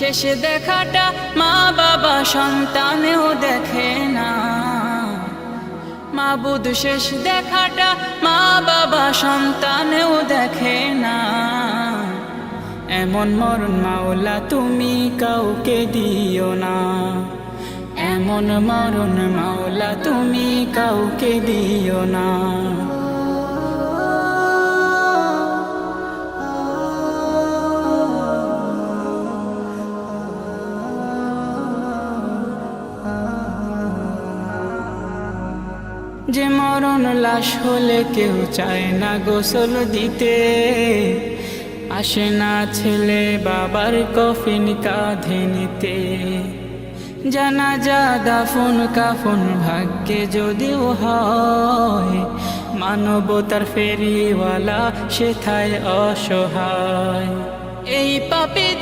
শেষ দেখাটা মা বাবা সন্তানেও দেখে না। মাবুদ শেষ দেখাটা মা বাবা সন্তানেও দেখে না। এমন মরণ মাওলা তুমি কাউকে দিও না। এমন মরণ মাওলা তুমি কাউকে দিও না। যে মরণ লাশ হলে কেউ চায় না গোসল দিতে, আসে না ছেলে বাবার কফিন কাঁধে নিতে। জানাজা দাফন কাফন ভাগ্যে যদিও হয়, মানবতার ফেরিওয়ালা সেথায় অসহায়। এই পাপী